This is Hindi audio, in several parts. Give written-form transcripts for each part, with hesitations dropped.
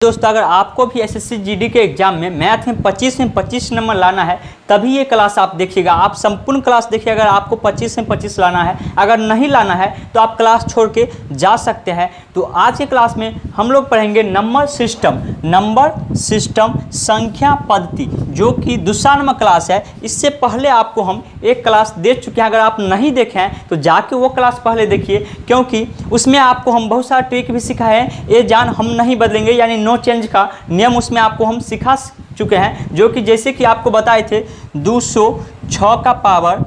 दोस्तों, अगर आपको भी एसएससी जीडी के एग्जाम में मैथ में 25 नंबर लाना है तभी ये क्लास आप देखिएगा। आप संपूर्ण क्लास देखिए। अगर आपको 25 लाना है, अगर नहीं लाना है तो आप क्लास छोड़ के जा सकते हैं। तो आज के क्लास में हम लोग पढ़ेंगे नंबर सिस्टम संख्या पद्धति, जो कि दूसरा नंबर क्लास है। इससे पहले आपको हम एक क्लास दे चुके हैं। अगर आप नहीं देखे हैं तो जाके वो क्लास पहले देखिए, क्योंकि उसमें आपको हम बहुत सारा ट्रिक भी सिखाए हैं। ये जान हम नहीं बदलेंगे, यानी नो चेंज का नियम उसमें आपको हम सिखा चुके हैं, जो कि जैसे कि आपको बताए थे 206 का पावर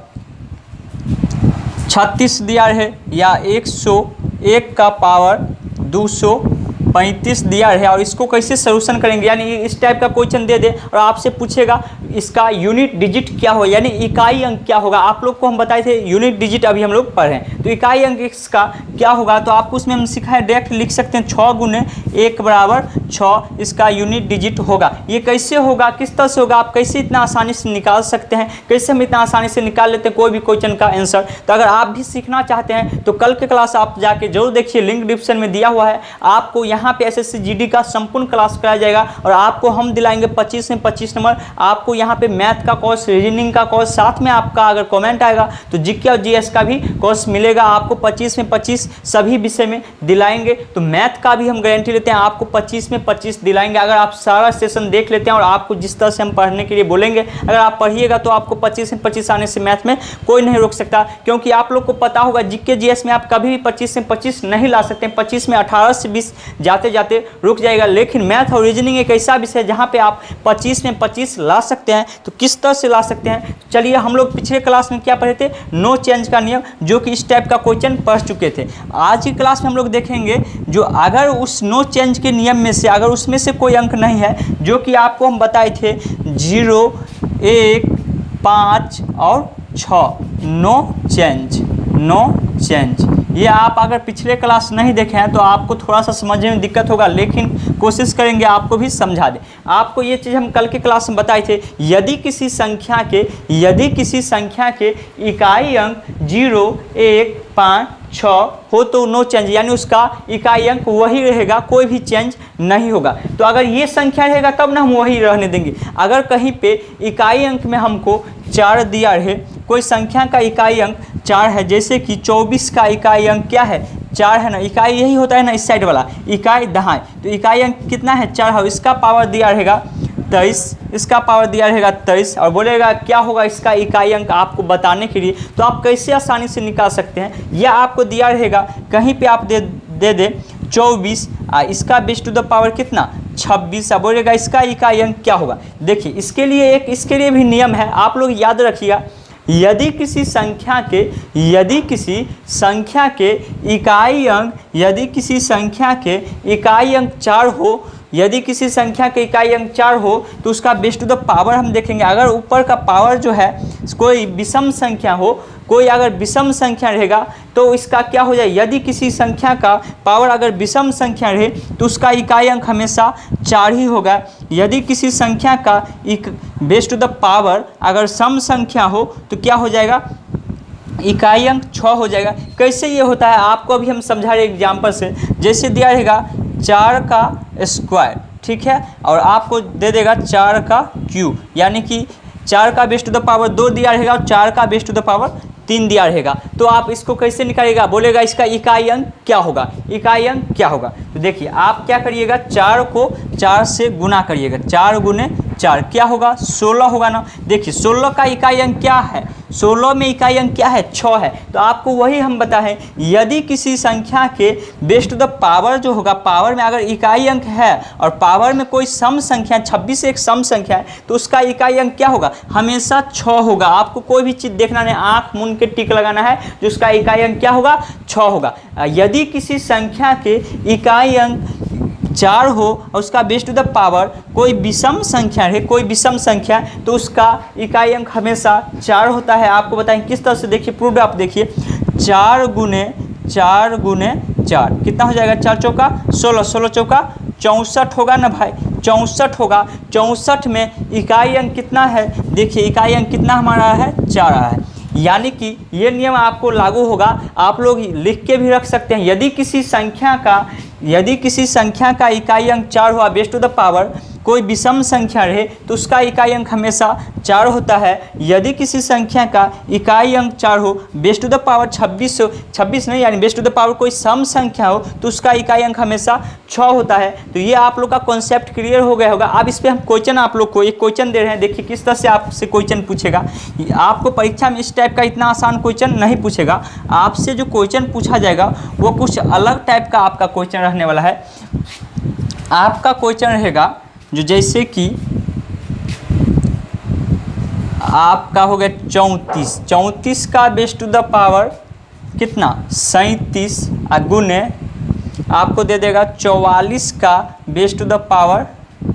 36 दिया है, या 101 का पावर 235 दिया है। और इसको कैसे सॉल्यूशन करेंगे, यानी इस टाइप का क्वेश्चन दे दे और आपसे पूछेगा इसका यूनिट डिजिट क्या हो, यानी इकाई अंक क्या होगा। आप लोग को हम बताए थे यूनिट डिजिट अभी हम लोग पढ़ रहे हैं, तो इकाई अंक इसका क्या होगा। तो आपको उसमें हम सिखाए, डायरेक्ट लिख सकते हैं 6 गुने 1 बराबर 6 इसका यूनिट डिजिट होगा। ये कैसे होगा, किस तरह से होगा, आप कैसे इतना आसानी से निकाल सकते हैं, कैसे हम इतना आसानी से निकाल लेते हैं कोई भी क्वेश्चन का आंसर। तो अगर आप भी सीखना चाहते हैं तो कल के क्लास आप जाके जरूर देखिए, लिंक डिस्क्रिप्शन में दिया हुआ है। आपको यहाँ पे एसएससी जीडी का संपूर्ण क्लास कराया जाएगा और आपको हम दिलाएंगे 25 में 25 नंबर। आपको यहाँ पे मैथ का कोर्स, रीजनिंग का कोर्स, साथ में आपका अगर कमेंट आएगा तो जीके और जीएस का भी कोर्स मिलेगा। आपको 25 में 25 सभी विषय में दिलाएंगे। तो मैथ का भी हम गारंटी लेते हैं, आपको 25 में 25 दिलाएंगे। अगर आप सारा सेशन देख लेते हैं और आपको जिस तरह से हम पढ़ने के लिए बोलेंगे, अगर आप पढ़िएगा तो आपको 25 में 25 आने से मैथ में कोई नहीं रोक सकता। क्योंकि आप लोग को पता होगा जीके जीएस में आप कभी भी 25 में 25 नहीं ला सकते। 25 में 18 से 20 जाते जाते रुक जाएगा। लेकिन मैथ और रीजनिंग एक ऐसा विषय है जहाँ पे आप 25 में 25 ला सकते हैं। तो किस तरह से ला सकते हैं, चलिए हम लोग पिछले क्लास में क्या पढ़े थे, नो चेंज का नियम, जो कि इस टाइप का क्वेश्चन पढ़ चुके थे। आज की क्लास में हम लोग देखेंगे जो अगर उस नो चेंज के नियम में से अगर उसमें से कोई अंक नहीं है, जो कि आपको हम बताए थे 0, 1, 5 और 6, नो चेंज। ये आप अगर पिछले क्लास नहीं देखे हैं तो आपको थोड़ा सा समझने में दिक्कत होगा, लेकिन कोशिश करेंगे आपको भी समझा दें। आपको ये चीज़ हम कल के क्लास में बताए थे, यदि किसी संख्या के इकाई अंक 0, 1, 5, 6 हो तो नो चेंज, यानी उसका इकाई अंक वही रहेगा, कोई भी चेंज नहीं होगा। तो अगर ये संख्या रहेगा तब ना हम वही रहने देंगे। अगर कहीं पे इकाई अंक में हमको 4 दिया रहे, कोई संख्या का इकाई अंक 4 है, जैसे कि 24 का इकाई अंक क्या है, 4 है ना, इकाई यही होता है ना इस साइड वाला, इकाई दहाई। तो इकाई अंक कितना है, 4 है। इसका पावर दिया रहेगा 23, इसका पावर दिया रहेगा 23, और बोलेगा क्या होगा इसका इकाई अंक आपको बताने के लिए। तो आप कैसे आसानी से निकाल सकते हैं, यह आपको दिया रहेगा, कहीं पे आप दे दे 24, इसका बेस टू द पावर कितना 26, बोलेगा इसका इकाई अंक क्या होगा। देखिए इसके लिए भी नियम है, आप लोग याद रखिएगा। यदि किसी संख्या के इकाई अंक 4 हो, यदि किसी संख्या के इकाई अंक 4 हो तो उसका बेस टू द पावर हम देखेंगे। अगर ऊपर का पावर जो है कोई विषम संख्या हो, कोई अगर विषम संख्या रहेगा तो इसका क्या हो जाए, यदि किसी संख्या का पावर अगर विषम संख्या रहे तो उसका इकाई अंक हमेशा 4 ही होगा। यदि किसी संख्या का बेस टू द पावर अगर सम संख्या हो तो क्या हो जाएगा, इकाई अंक 6 हो जाएगा। कैसे ये होता है आपको अभी हम समझा रहे एग्जाम्पल से। जैसे दिया रहेगा 4 का स्क्वायर, ठीक है, और आपको दे देगा 4 का क्यूब, यानी कि 4 का बेस टू द पावर 2 दिया रहेगा और 4 का बेस टू द पावर 3 दिया रहेगा। तो आप इसको कैसे निकालिएगा, बोलेगा इसका इकाई अंक क्या होगा, तो देखिए आप क्या करिएगा, 4 को 4 से गुना करिएगा, 4 गुने 4 क्या होगा, 16 होगा ना। देखिए 16 का इकाई अंक क्या है, 16 में इकाई अंक क्या है, 6 है। तो आपको वही हम बताएं, यदि किसी संख्या के बेस टू द पावर जो होगा, पावर में अगर इकाई अंक है और पावर में कोई सम संख्या 26 एक सम संख्या है, तो उसका इकाई अंक क्या होगा, हमेशा 6 होगा। आपको कोई भी चीज़ देखना नहीं, आँख मूंद के टिक लगाना है, जो उसका इकाई अंक क्या होगा, 6 होगा। यदि किसी संख्या के इकाई अंक 4 हो और उसका बेस टू द पावर कोई विषम संख्या है, तो उसका इकाई अंक हमेशा 4 होता है। आपको बताएं किस तरह से, देखिए प्रूफ आप देखिए, 4 गुने 4 कितना हो जाएगा, 4 चौका 16, 16 चौका 64 होगा ना भाई, 64 होगा। 64 में इकाई अंक कितना है, देखिए इकाई अंक कितना हमारा है, 4 है। यानी कि ये नियम आपको लागू होगा, आप लोग लिख के भी रख सकते हैं। यदि किसी संख्या का यदि किसी संख्या का इकाई अंक 4 हुआ बेस टू द पावर कोई विषम संख्या रहे तो उसका इकाई अंक हमेशा 4 होता है। यदि किसी संख्या का इकाई अंक 4 हो बेस टू द पावर 26 नहीं यानी बेस टू द पावर कोई सम संख्या हो तो उसका इकाई अंक हमेशा 6 होता है। तो ये आप लोग का कॉन्सेप्ट क्लियर हो गया होगा। अब इस पर हम क्वेश्चन आप लोग को एक क्वेश्चन दे रहे हैं, देखिए किस तरह से आपसे क्वेश्चन पूछेगा। आपको परीक्षा में इस टाइप का इतना आसान क्वेश्चन नहीं पूछेगा, आपसे जो क्वेश्चन पूछा जाएगा वो कुछ अलग टाइप का आपका क्वेश्चन रहने वाला है। आपका क्वेश्चन रहेगा जो जैसे कि आपका हो गया 34 का बेस टू द पावर कितना 37 गुने आपको दे देगा 44 का बेस टू द पावर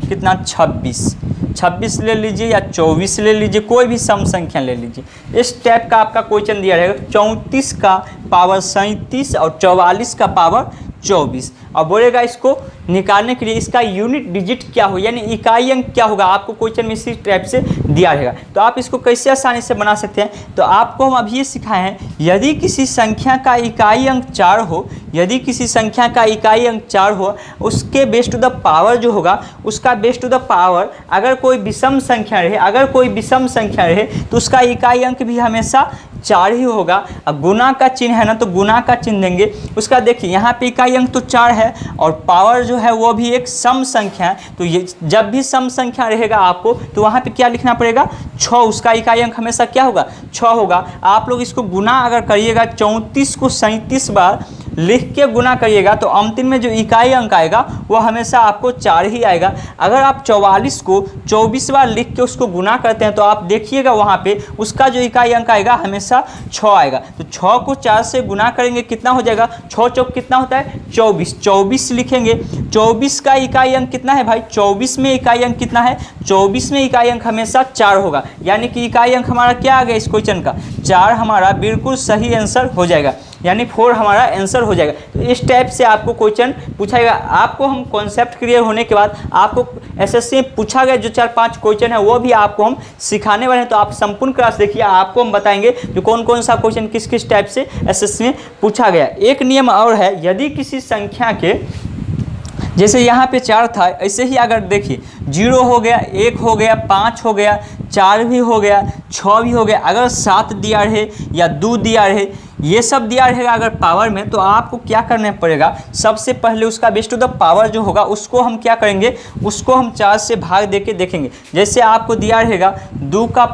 कितना 26 ले लीजिए या 24 ले लीजिए, कोई भी सम संख्या ले लीजिए। इस टाइप का आपका क्वेश्चन दिया रहेगा 34 का पावर 37 और 44 का पावर 24। अब बोलेगा इसको निकालने के लिए इसका यूनिट डिजिट क्या हो यानी इकाई अंक क्या होगा, आपको क्वेश्चन में इसी टाइप से दिया रहेगा। तो आप इसको कैसे आसानी से बना सकते हैं, तो आपको हम अभी ये सिखाए हैं यदि किसी संख्या का इकाई अंक 4 हो, यदि किसी संख्या का इकाई अंक 4 हो उसके बेस टू द पावर जो होगा उसका बेस टू द पावर अगर कोई विषम संख्या रहे तो उसका इकाई अंक भी हमेशा 4 ही होगा। अब गुना का चिन्ह है ना तो गुना का चिन्ह देंगे। उसका देखिए यहाँ पे इकाई अंक तो 4 है और पावर जो है वो भी एक सम संख्या है। तो ये जब भी सम संख्या रहेगा आपको तो वहाँ पे क्या लिखना पड़ेगा 6, उसका इकाई अंक हमेशा क्या होगा 6 होगा। आप लोग इसको गुना अगर करिएगा 34 को 37 बार लिख के गुना करिएगा तो अंतिम में जो इकाई अंक आएगा वो हमेशा आपको 4 ही आएगा। अगर आप 44 को 24 बार लिख के उसको गुना करते हैं तो आप देखिएगा वहाँ पे उसका जो इकाई अंक आएगा हमेशा 6 आएगा। तो 6 को 4 से गुना करेंगे कितना हो जाएगा 6 चौक कितना होता है 24 लिखेंगे। 24 का इकाई अंक कितना है भाई 24 में इकाई अंक कितना है 24 में इकाई अंक हमेशा 4 होगा यानी कि इकाई अंक हमारा क्या आ गया इस क्वेश्चन का 4 हमारा बिल्कुल सही आंसर हो जाएगा यानी 4 हमारा आंसर हो जाएगा। तो इस टाइप से आपको क्वेश्चन पूछाएगा। आपको हम कॉन्सेप्ट क्लियर होने के बाद आपको एसएससी में पूछा गया जो 4-5 क्वेश्चन है वो भी आपको हम सिखाने वाले हैं। तो आप संपूर्ण क्लास देखिए, आपको हम बताएंगे जो कौन कौन सा क्वेश्चन किस किस टाइप से एसएससी में पूछा गया। एक नियम और है, यदि किसी संख्या के जैसे यहाँ पे 4 था ऐसे ही अगर देखिए 0 हो गया 1 हो गया 5 हो गया 4 भी हो गया 6 भी हो गया, अगर 7 दिया रहे या 2 दिया रहे ये सब दिया रहेगा अगर पावर में तो आपको क्या करना पड़ेगा सबसे पहले उसका बेस टू द पावर जो होगा उसको हम क्या करेंगे उसको हम 4 से भाग दे के देखेंगे। जैसे आपको दिया रहेगा 2 का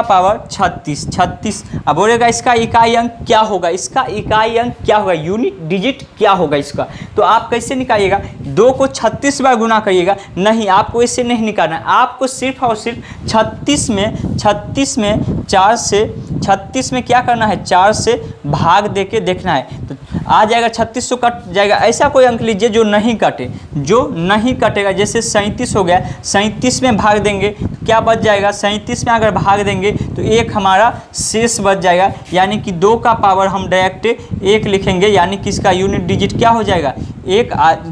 पावर 36। अब बोलेगा इसका इकाई अंक क्या होगा, इसका इकाई अंक क्या होगा यूनिट डिजिट क्या होगा इसका। तो आप कैसे निकालिएगा 2 को 36 बार गुना करिएगा, नहीं आपको इससे नहीं निकालना, आपको सिर्फ और सिर्फ 36 में क्या करना है 4 से भाग दे के देखना है। तो आ जाएगा 36 तो कट जाएगा। ऐसा कोई अंक लीजिए जो नहीं कटेगा। जैसे 37 हो गया 37 में भाग देंगे तो क्या बच जाएगा 37 में अगर भाग देंगे तो 1 हमारा शेष बच जाएगा यानी कि 2 का पावर हम डायरेक्ट 1 लिखेंगे यानी कि इसका यूनिट डिजिट क्या हो जाएगा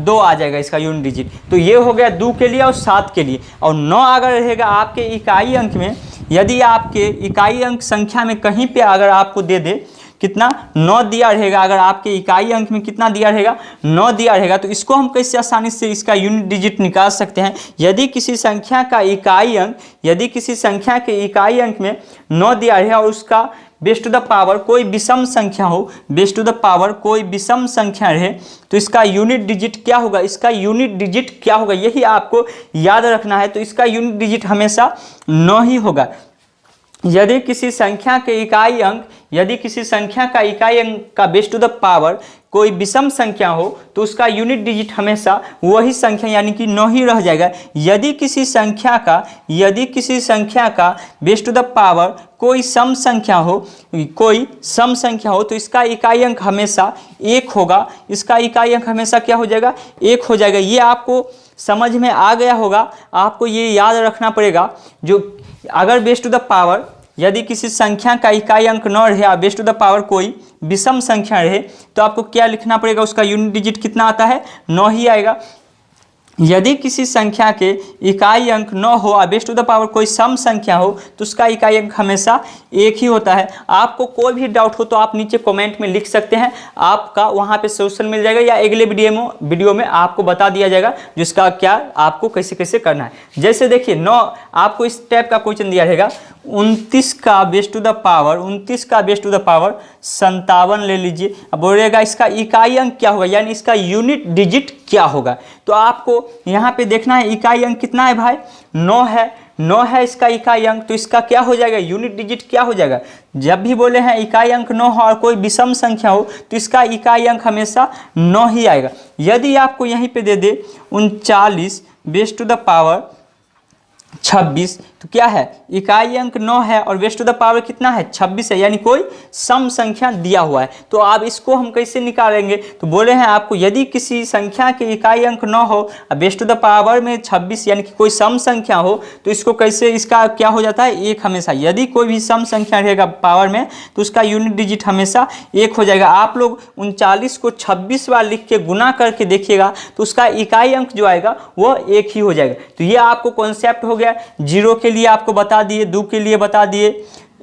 2 आ जाएगा इसका यूनिट डिजिट। तो ये हो गया 2 के लिए और 7 के लिए। और 9 अगर रहेगा आपके इकाई अंक में, यदि आपके इकाई अंक संख्या में कहीं पे अगर आपको दे दे कितना 9 दिया रहेगा, अगर आपके इकाई अंक में कितना दिया रहेगा 9 दिया रहेगा तो इसको हम कैसे आसानी से इसका यूनिट डिजिट निकाल सकते हैं। यदि किसी संख्या के इकाई अंक में 9 दिया रहे और उसका बेस टू द पावर कोई विषम संख्या हो, बेस टू द पावर कोई विषम संख्या रहे तो इसका यूनिट डिजिट क्या होगा, यही आपको याद रखना है। तो इसका यूनिट डिजिट हमेशा 9 ही होगा। यदि किसी संख्या का इकाई अंक का बेस टू द पावर कोई विषम संख्या हो तो उसका यूनिट डिजिट हमेशा वही संख्या यानी कि 9 ही रह जाएगा। यदि किसी संख्या का बेस टू द पावर कोई सम संख्या हो तो इसका इकाई अंक हमेशा 1 होगा, इसका इकाई अंक हमेशा क्या हो जाएगा 1 हो जाएगा। ये आपको समझ में आ गया होगा, आपको ये याद रखना पड़ेगा। जो अगर बेस टू द पावर यदि किसी संख्या का इकाई अंक 9 रहे और बेस टू द पावर कोई विषम संख्या रहे तो आपको क्या लिखना पड़ेगा, उसका यूनिट डिजिट कितना आता है 9 ही आएगा। यदि किसी संख्या के इकाई अंक 9 हो और बेस टू द पावर कोई सम संख्या हो तो उसका इकाई अंक हमेशा एक ही होता है। आपको कोई भी डाउट हो तो आप नीचे कमेंट में लिख सकते हैं, आपका वहां पे सोल्यूशन मिल जाएगा या अगले वीडियो में आपको बता दिया जाएगा जिसका क्या आपको कैसे कैसे करना है। जैसे देखिए 9 आपको इस टाइप का क्वेश्चन दिया रहेगा 29 का बेस टू द पावर 57 ले लीजिए। अब बोलेगा इसका इकाई अंक क्या होगा, यानी इसका यूनिट डिजिट क्या होगा। तो आपको यहाँ पे देखना है इकाई अंक कितना है भाई, 9 है इसका इकाई अंक, तो इसका क्या हो जाएगा, यूनिट डिजिट क्या हो जाएगा। जब भी बोले हैं इकाई अंक 9 हो और कोई विषम संख्या हो तो इसका इकाई अंक हमेशा 9 ही आएगा। यदि आपको यहीं पे दे दे 39 बेस टू द पावर 26 तो क्या है, इकाई अंक 9 है और बेस टू द पावर कितना है 26 है, यानी कोई सम संख्या दिया हुआ है। तो आप इसको हम कैसे निकालेंगे, तो बोले हैं आपको यदि किसी संख्या के इकाई अंक 9 हो और बेस टू द पावर में 26 यानी कि कोई सम संख्या हो तो इसको कैसे, इसका क्या हो जाता है एक हमेशा। यदि कोई भी सम संख्या रहेगा पावर में तो उसका यूनिट डिजिट हमेशा एक हो जाएगा। आप लोग 39 को 26 बार लिख के गुना करके देखिएगा तो उसका इकाई अंक जो आएगा वो एक ही हो जाएगा। तो ये आपको कॉन्सेप्ट हो गया। 0 के लिए आपको बता दिए, 2 के लिए बता दिए,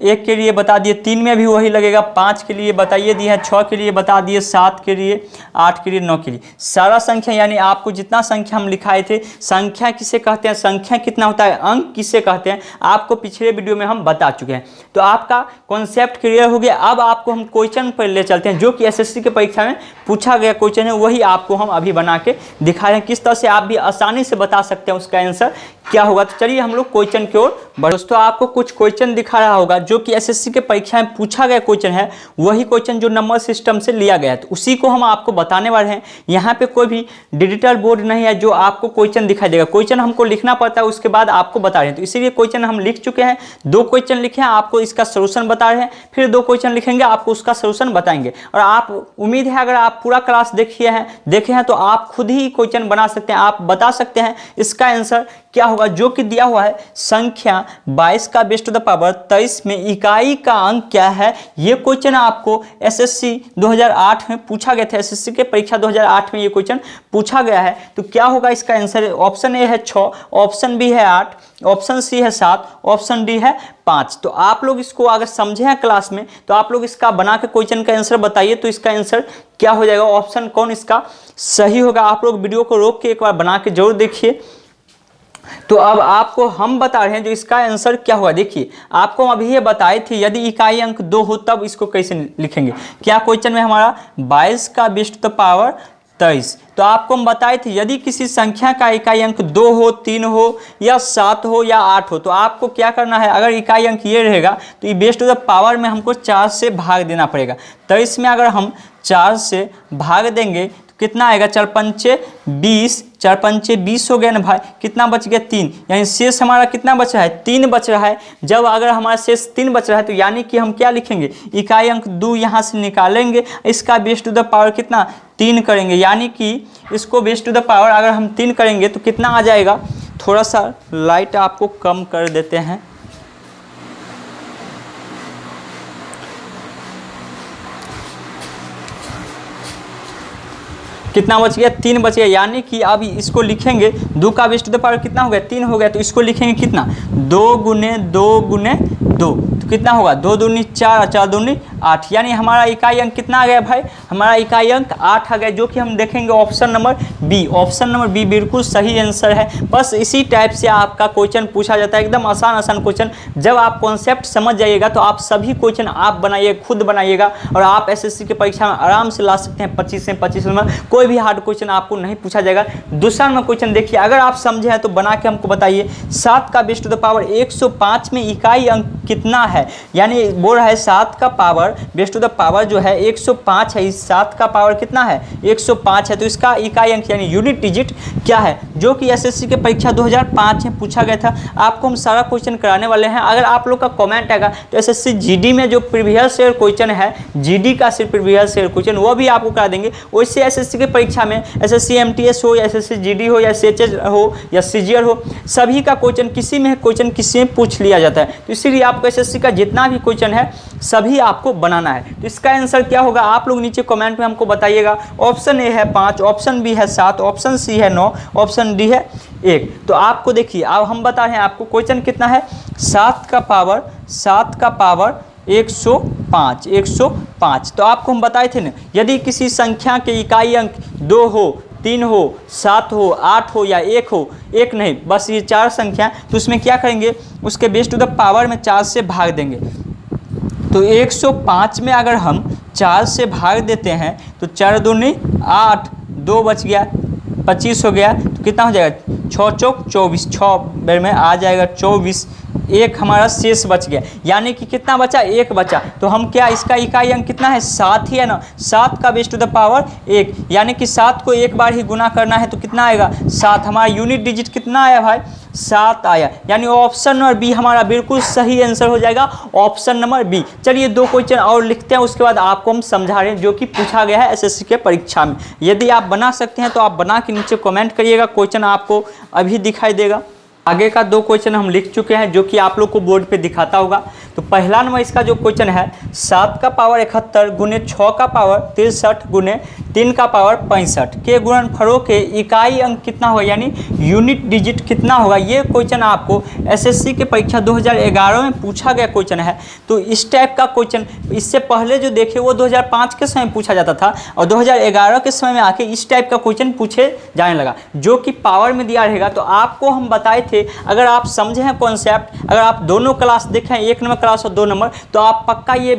1 के लिए बता दिए, 3 में भी वही लगेगा, 5 के लिए बताइए दिए हैं, 6 के लिए बता दिए, 7 के लिए, 8 के लिए, 9 के लिए। सारा संख्या यानी आपको जितना संख्या हम लिखाए थे, संख्या किसे कहते हैं, संख्या कितना होता है, अंक किसे कहते हैं, आपको पिछले वीडियो में हम बता चुके हैं। तो आपका कॉन्सेप्ट क्लियर हो गया। अब आपको हम क्वेश्चन पर ले चलते हैं जो कि एसएससी के परीक्षा में पूछा गया क्वेश्चन है, वही आपको हम अभी बना के दिखा रहे हैं किस तरह से आप भी आसानी से बता सकते हैं उसका आंसर क्या होगा। तो चलिए हम लोग क्वेश्चन की ओर बढ़ते। दोस्तों आपको कुछ क्वेश्चन दिखा रहा होगा जो कि एसएससी के परीक्षा में पूछा गया क्वेश्चन है, वही क्वेश्चन जो नंबर सिस्टम से लिया गया है, तो उसी को हम आपको बताने वाले हैं। यहाँ पे कोई भी डिजिटल बोर्ड नहीं है जो आपको क्वेश्चन दिखाई देगा, क्वेश्चन हमको लिखना पड़ता है, उसके बाद आपको बता रहे हैं। तो इसीलिए क्वेश्चन हम लिख चुके हैं, 2 क्वेश्चन लिखे हैं, आपको इसका सोल्यूशन बता रहे हैं, फिर 2 क्वेश्चन लिखेंगे आपको उसका सोल्यूशन बताएंगे। और आप उम्मीद है अगर आप पूरा क्लास देखे हैं तो आप खुद ही क्वेश्चन बना सकते हैं, आप बता सकते हैं इसका आंसर क्या होगा। जो कि दिया हुआ है संख्या 22 का बेस टू द पावर 23 में इकाई का अंक क्या है, ये क्वेश्चन आपको एसएससी 2008 में पूछा गया था। एसएससी के परीक्षा 2008 में ये क्वेश्चन पूछा गया है। तो क्या होगा इसका आंसर, ऑप्शन ए है 6, ऑप्शन बी है 8, ऑप्शन सी है 7, ऑप्शन डी है 5। तो आप लोग इसको अगर समझे हैं क्लास में तो आप लोग इसका बना के क्वेश्चन का आंसर बताइए तो इसका आंसर क्या हो जाएगा, ऑप्शन कौन इसका सही होगा। आप लोग वीडियो को रोक के एक बार बना के जरूर देखिए। तो अब आपको हम बता रहे हैं जो इसका आंसर क्या होगा। देखिए आपको हम अभी ये बताए थे यदि इकाई अंक 2 हो तब इसको कैसे लिखेंगे। क्या क्वेश्चन में हमारा 22 का बेस टू द पावर 23, तो आपको हम बताए थे यदि किसी संख्या का इकाई अंक 2 हो, 3 हो या 7 हो या 8 हो तो आपको क्या करना है। अगर इकाई अंक ये रहेगा तो ये बेस टू द पावर में हमको 4 से भाग देना पड़ेगा। 23 में अगर हम 4 से भाग देंगे कितना आएगा, 4 पंचे 20, 4 पंचे 20 हो गया ना भाई, कितना बच गया 3, यानी शेष हमारा कितना बच रहा है 3 बच रहा है। जब अगर हमारा शेष 3 बच रहा है तो यानी कि हम क्या लिखेंगे, इकाई अंक 2 यहाँ से निकालेंगे, इसका बेस टू द पावर कितना 3 करेंगे, यानी कि इसको बेस टू द पावर अगर हम 3 करेंगे तो कितना आ जाएगा। थोड़ा सा लाइट आपको कम कर देते हैं, कितना बच गया 3 बच गया, यानी कि अब इसको लिखेंगे 2 का बेस टू द पावर कितना हो गया 3 हो गया, तो इसको लिखेंगे कितना 2 गुने 2 गुने 2, तो कितना होगा 2 दूनी 4 और 4 दूनी 8, यानी हमारा इकाई अंक कितना आ गया भाई, हमारा इकाई अंक 8 आ गया, जो कि हम देखेंगे option number B. Option number B बिल्कुल सही आंसर है। बस इसी टाइप से आपका क्वेश्चन पूछा जाता है, एकदम आसान क्वेश्चन। जब आप कॉन्सेप्ट समझ जाइएगा तो आप सभी क्वेश्चन आप बनाइए, खुद बनाइएगा और आप एसएससी के परीक्षा में आराम से ला सकते हैं 25 से 25 नंबर। कोई भी हार्ड क्वेश्चन आपको नहीं पूछा जाएगा। दूसरा नंबर क्वेश्चन देखिए, अगर आप समझे हैं तो बना के हमको बताइए। 7 का बेस टू द पावर 105 में इकाई अंक कितना है, यानी बोल रहा है 7 का power base to the power जो है 105 है, इस 7 का पावर कितना है 105 है, तो इसका इकाई अंक यानी यूनिट डिजिट क्या है, जो कि एसएससी के परीक्षा 2005 में पूछा गया था। आपको हम सारा क्वेश्चन कराने वाले हैं। अगर आप लोग का कमेंट आएगा तो एसएससी जीडी में जो प्रीवियस ईयर क्वेश्चन है, जीडी का सिर्फ प्रीवियस ईयर क्वेश्चन वो भी आपको करा देंगे। वैसे एसएससी के परीक्षा में एसएससी एमटीएस हो या एसएससी जीडी हो या सीएचएस हो या सीजीआर हो, सभी का क्वेश्चन किसी में पूछ लिया जाता है। तो इसीलिए आपको एसएससी का जितना भी क्वेश्चन है सभी आपको बनाना है। तो इसका आंसर क्या होगा आप लोग नीचे कमेंट में हमको बताइएगा। ऑप्शन ए है 5, ऑप्शन बी है 7, ऑप्शन सी है 9, ऑप्शन डी है 1। तो आपको देखिए अब हम बता रहे हैं आपको क्वेश्चन कितना है, 7 का पावर 105। तो आपको हम बताए थे ना, यदि किसी संख्या के इकाई अंक 2 हो, 3 हो, 7 हो, 8 हो या 1 हो, 1 नहीं बस ये 4 संख्या, तो उसमें क्या करेंगे, उसके बेस टू द पावर में 4 से भाग देंगे। तो 105 में अगर हम 4 से भाग देते हैं तो 4 दूनी 8, 2 बच गया, 25 हो गया। तो कितना हो जाएगा, 6 चौक 24, 6 बेर में आ जाएगा 24, 1 हमारा शेष बच गया, यानी कि कितना बचा, 1 बचा। तो हम क्या, इसका इकाई अंक कितना है, 7 ही है ना, 7 का बेस टू द पावर 1, यानी कि 7 को एक बार ही गुना करना है तो कितना आएगा 7। हमारा यूनिट डिजिट कितना आया भाई, 7 आया, यानी ऑप्शन नंबर बी हमारा बिल्कुल सही आंसर हो जाएगा, ऑप्शन नंबर बी। चलिए 2 क्वेश्चन और लिखते हैं, उसके बाद आपको हम समझा रहे हैं जो कि पूछा गया है एसएससी के परीक्षा में। यदि आप बना सकते हैं तो आप बना के नीचे कमेंट करिएगा, क्वेश्चन आपको अभी दिखाई देगा। आगे का 2 क्वेश्चन हम लिख चुके हैं जो कि आप लोग को बोर्ड पे दिखाता होगा। तो पहला नंबर इसका जो क्वेश्चन है, 7 का पावर 71 गुने 6 का पावर 63 गुने 3 का पावर 65 के गुणनफलों के इकाई अंक कितना होगा, यानी यूनिट डिजिट कितना होगा। ये क्वेश्चन आपको एसएससी के परीक्षा 2011 में पूछा गया क्वेश्चन है। तो इस टाइप का क्वेश्चन इससे पहले जो देखे वो 2005 के समय पूछा जाता था, और 2011 के समय में आके इस टाइप का क्वेश्चन पूछे जाने लगा, जो कि पावर में दिया रहेगा। तो आपको हम बताए थे, अगर आप समझे हैं कॉन्सेप्ट, अगर आप दोनों क्लास देखें, 1 नंबर क्लास और 2 नंबर, तो आप पक्का ये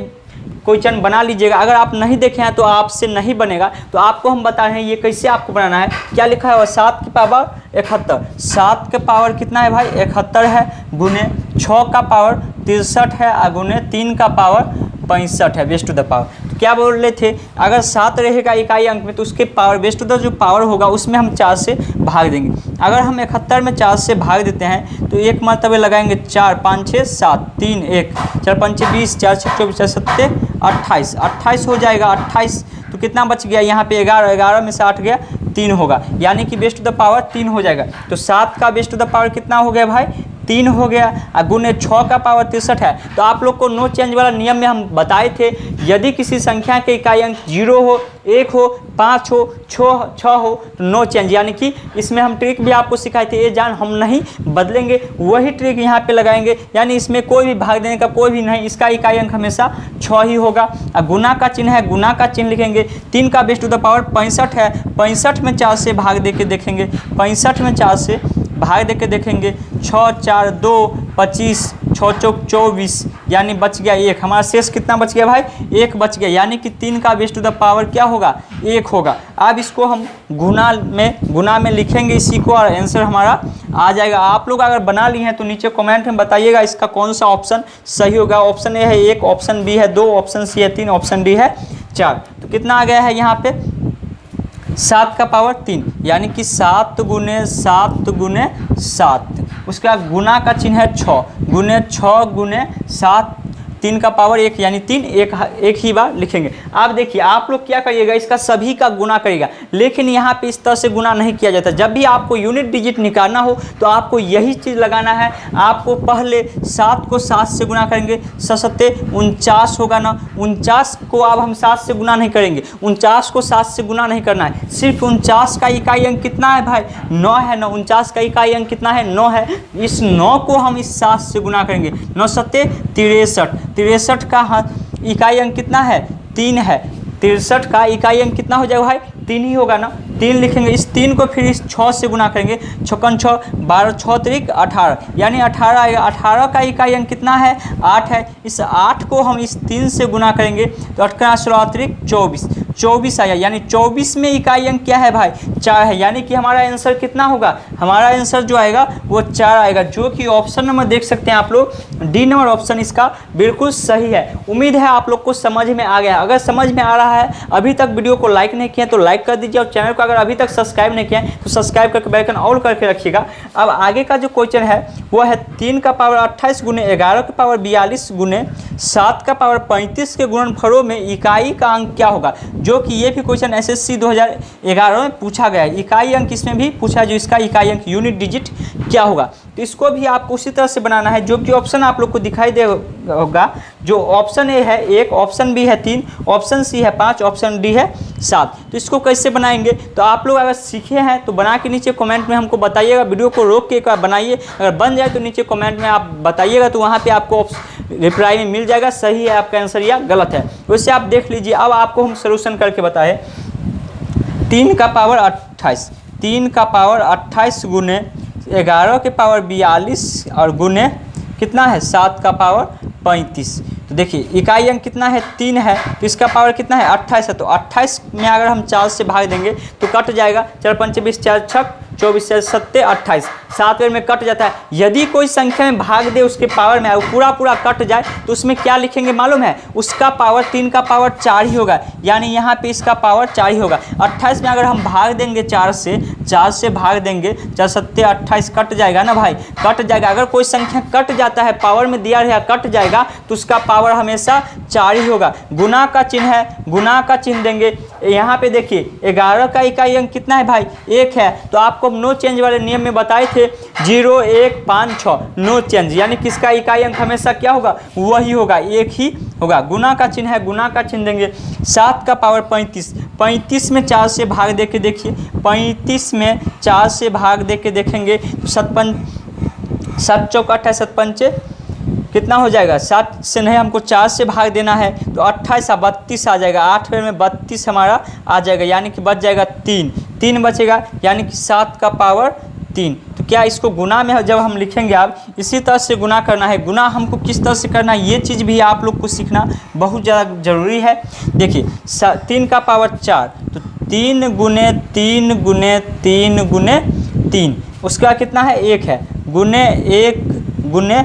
क्वेश्चन बना लीजिएगा। अगर आप नहीं देखे हैं तो आपसे नहीं बनेगा। तो आपको हम बता रहे हैं ये कैसे आपको बनाना है। क्या लिखा है, 7 की पावर 71, 7 के पावर कितना है भाई 71 है, गुने 6 का पावर 63 है, और गुने 3 का पावर 65 है, बेस टू द पावर। तो क्या बोल रहे थे, अगर 7 रहेगा इकाई अंक में तो उसके पावर बेस टू द जो पावर होगा उसमें हम 4 से भाग देंगे। अगर हम 71 में 4 से भाग देते हैं तो एक मरतबे लगाएंगे 4, 5, 6, 7, 3, 1, 4, 5, 6, 20, 4, 6, 24, 4, 7, 28, 28 हो जाएगा। 28 तो कितना बच गया, यहाँ पे 11, 11 में से 8 गया 3 होगा, यानी कि बेस टू द पावर 3 हो जाएगा। तो 7 का बेस टू द पावर कितना हो गया भाई 3 हो गया, और गुने 6 का पावर 63 है। तो आप लोग को नो चेंज वाला नियम में हम बताए थे, यदि किसी संख्या के इकाई अंक 0 हो, 1 हो, 5 हो, 6 हो तो नो चेंज, यानी कि इसमें हम ट्रिक भी आपको सिखाए थे, ये जान हम नहीं बदलेंगे, वही ट्रिक यहाँ पे लगाएंगे, यानी इसमें कोई भी भाग देने का कोई भी नहीं, इसका इकाई अंक हमेशा 6 ही होगा। और गुना का चिन्ह है, गुना का चिन्ह लिखेंगे। 3 का बेस टू द पावर 65 है, 65 में 4 से भाग दे के देखेंगे, 65 में 4 से भाग दे के देखेंगे, 6, 4, 2, 25, 6 चौक 24, यानी बच गया 1। हमारा शेष कितना बच गया भाई 1 बच गया, यानी कि 3 का बेस टू द पावर क्या होगा 1 होगा। अब इसको हम गुना में लिखेंगे इसी को, और आंसर हमारा आ जाएगा। आप लोग अगर बना लिए हैं तो नीचे कमेंट में बताइएगा इसका कौन सा ऑप्शन सही होगा। ऑप्शन ए है 1, ऑप्शन बी है 2, ऑप्शन सी है 3, ऑप्शन डी है 4। तो कितना आ गया है यहाँ पे 7 का पावर 3, यानी कि 7 गुने 7 गुने 7, उसके बाद गुना का चिन्ह है 6, गुने 6 गुने 7, 3 का पावर 1, यानी 3 एक ही बार लिखेंगे। आप देखिए आप लोग क्या करिएगा, इसका सभी का गुना करिएगा, लेकिन यहाँ पे इस तरह से गुना नहीं किया जाता। जब भी आपको यूनिट डिजिट निकालना हो तो आपको यही चीज़ लगाना है। आपको पहले 7 को 7 से गुना करेंगे, 7 49 होगा ना, 49 को अब हम 7 से गुना नहीं करेंगे, 49 को 7 से गुना नहीं करना है, सिर्फ 49 का इकाई अंक कितना है भाई 9 है ना, 49 का इकाई अंक कितना है 9 है। इस 9 को हम इस 7 से गुना करेंगे, 9 7 63, 63 का इकाई अंक कितना है 3 है, 63 का इकाई अंक कितना हो जाएगा भाई 3 ही होगा ना, 3 लिखेंगे। इस 3 को फिर इस 6 से गुना करेंगे, 6 6 12, 6 3 18, यानी 18 आएगा। 18 का इकाई अंक कितना है 8 है, इस 8 को हम इस 3 से गुना करेंगे तो 8 का 24, 24 आया, यानी 24 में इकाई अंक क्या है भाई 4 है, यानी कि हमारा आंसर कितना होगा, हमारा आंसर जो आएगा वो 4 आएगा, जो कि ऑप्शन नंबर देख सकते हैं आप लोग, डी नंबर ऑप्शन इसका बिल्कुल सही है। उम्मीद है आप लोग को समझ में आ गया। अगर समझ में आ रहा है, अभी तक वीडियो को लाइक नहीं किया तो लाइक कर दीजिए, और चैनल को अगर अभी तक सब्सक्राइब नहीं किया तो सब्सक्राइब करके बेल आइकन ऑल करके रखिएगा। अब आगे का जो क्वेश्चन है वो है 3 का पावर 28 गुने 11 का पावर 42 गुने 7 का पावर 35 के गुणनफलों में इकाई का अंक क्या होगा, जो कि ये भी क्वेश्चन एसएससी 2011 में पूछा गया है। इकाई अंक इसमें भी पूछा है, जो इसका इकाई अंक यूनिट डिजिट क्या होगा। तो इसको भी आपको उसी तरह से बनाना है जो कि ऑप्शन आप लोग को दिखाई दे होगा। जो ऑप्शन ए है 1, ऑप्शन बी है 3, ऑप्शन सी है 5, ऑप्शन डी है 7। तो इसको कैसे बनाएंगे तो आप लोग अगर सीखे हैं तो बना के नीचे कमेंट में हमको बताइएगा। वीडियो को रोक के एक बार बनाइए, अगर बन जाए तो नीचे कमेंट में आप बताइएगा, तो वहाँ पे आपको रिप्लाई में मिल जाएगा सही है आपका आंसर या गलत है। वैसे आप देख लीजिए। अब आपको हम सोल्यूशन करके बताए 3 का पावर 28, 3 का पावर 28 गुने 11 के पावर 42 और गुने कितना है 7 का पावर 35। तो देखिए इकाई अंक कितना है 3 है, तो इसका पावर कितना है 28 है। तो 28 में अगर हम 4 से भाग देंगे तो कट जाएगा, 4 पंचे 20, 4 छक 24, 4 सत्ते 28, 7 बार में कट जाता है। यदि कोई संख्या में भाग दे उसके पावर में पूरा कट जाए तो उसमें क्या लिखेंगे मालूम है, उसका पावर 3 का पावर 4 ही होगा, यानी यहाँ पे इसका पावर 4 ही होगा। 28 में अगर हम भाग देंगे 4 से भाग देंगे, 4 सत्ते 28 कट जाएगा ना भाई, कट जाएगा। अगर कोई संख्या कट जाता है पावर में दिया रहेगा कट जाएगा तो उसका पावर हमेशा 4 ही होगा। गुना का चिन्ह है, गुना का चिन्ह देंगे। यहाँ पे देखिए 11 का इकाई अंक कितना है भाई 1 है, तो आपको नो चेंज वाले नियम में बताए थे 0 1 5 6 नो चेंज, यानी किसका इकाई अंक हमेशा क्या होगा वही होगा, 1 ही होगा। गुना का चिन्ह है, गुना का चिन्ह देंगे। 7 का पावर 35, 35 में 4 से भाग दे के देखिए, 35 में 4 से भाग दे के देखेंगे तो 7 चौक 28, 7 पंचे कितना हो जाएगा, 7 से नहीं हमको 4 से भाग देना है तो 28 और 32 आ जाएगा, 8 बार में 32 हमारा आ जाएगा, यानी कि बच जाएगा 3 बचेगा, यानी कि 7 का पावर 3। तो क्या इसको गुना में जब हम लिखेंगे आप इसी तरह से गुना करना है। गुना हमको किस तरह से करना है ये चीज़ भी आप लोग को सीखना बहुत ज़्यादा ज़रूरी है। देखिए 3 का पावर 4, तो 3 गुने 3 गुने 3 गुने 3, उसका कितना है 1 है, गुने 1 गुने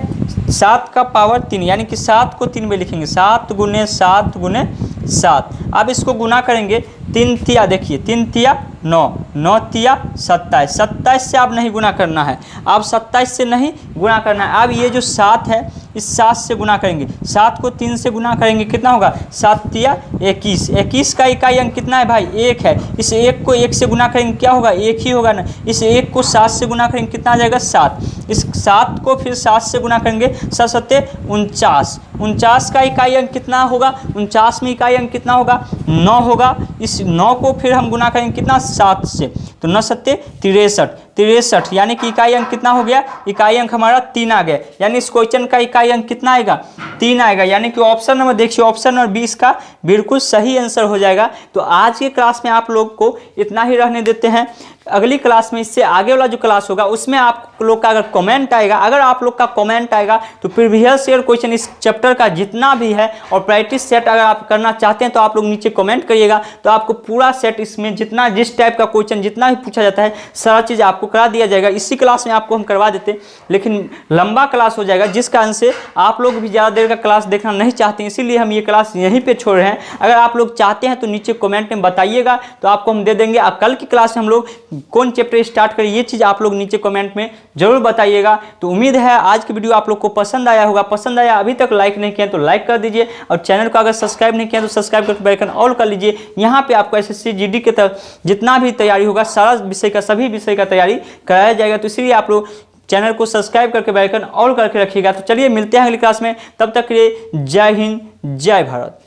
7 का पावर 3, यानी कि 7 को 3 में लिखेंगे, 7 गुने 7 गुने 7। अब इसको गुना करेंगे 3 तिया, देखिए 3 तिया 9, 9 तिया 27, 27 से आप नहीं गुना करना है, आप 27 से नहीं गुना करना है। अब ये जो 7 है इस 7 से गुना करेंगे, 7 को 3 से गुना करेंगे कितना होगा 7 तिया 21, 21 का इकाई अंक कितना है भाई 1 है, इस 1 को 1 से गुना करेंगे क्या होगा 1 ही होगा ना, इस 1 को 7 से गुना करेंगे कितना आ जाएगा 7, इस 7 को फिर 7 से गुना करेंगे 7 सत्ते 49, 49 का इकाई अंक कितना होगा, 49 में इकाई अंक कितना होगा 9 होगा, इस 9 को फिर हम गुना करेंगे कितना 7 से, तो 9 सत्ते 63, यानी कि इकाई अंक कितना हो गया, इकाई अंक हमारा 3 आ गया, यानी इस क्वेश्चन का इकाई अंक कितना आएगा 3 आएगा, यानी कि ऑप्शन नंबर देखिए ऑप्शन नंबर 20 का बिल्कुल सही आंसर हो जाएगा। तो आज के क्लास में आप लोग को इतना ही रहने देते हैं। अगली क्लास में इससे आगे वाला जो क्लास होगा उसमें आप लोग का अगर कमेंट आएगा, अगर आप लोग का कमेंट आएगा तो प्रीवियस ईयर क्वेश्चन इस चैप्टर का जितना भी है और प्रैक्टिस सेट अगर आप करना चाहते हैं तो आप लोग नीचे कमेंट करिएगा, तो आपको पूरा सेट इसमें जितना जिस टाइप का क्वेश्चन जितना भी पूछा जाता है सारा चीज़ आपको करा दिया जाएगा। इसी क्लास में आपको हम करवा देते हैं, लेकिन लंबा क्लास हो जाएगा जिस कारण से आप लोग भी ज़्यादा देर का क्लास देखना नहीं चाहते हैं, इसीलिए हम ये क्लास यहीं पर छोड़ रहे हैं। अगर आप लोग चाहते हैं तो नीचे कमेंट में बताइएगा, तो आपको हम दे देंगे। और कल की क्लास में हम लोग कौन चैप्टर स्टार्ट करें ये चीज़ आप लोग नीचे कमेंट में जरूर बताइएगा। तो उम्मीद है आज की वीडियो आप लोग को पसंद आया होगा। पसंद आया अभी तक लाइक नहीं किया तो लाइक कर दीजिए, और चैनल को अगर सब्सक्राइब नहीं किया तो सब्सक्राइब करके बेल आइकन ऑल कर लीजिए। यहाँ पे आपको एसएससी जीडी के तक जितना भी तैयारी होगा सारा विषय का सभी विषय का तैयारी कराया जाएगा, तो इसलिए आप लोग चैनल को सब्सक्राइब करके बेल आइकन ऑल करके रखिएगा। तो चलिए मिलते हैं अगली क्लास में, तब तक के लिए जय हिंद जय भारत।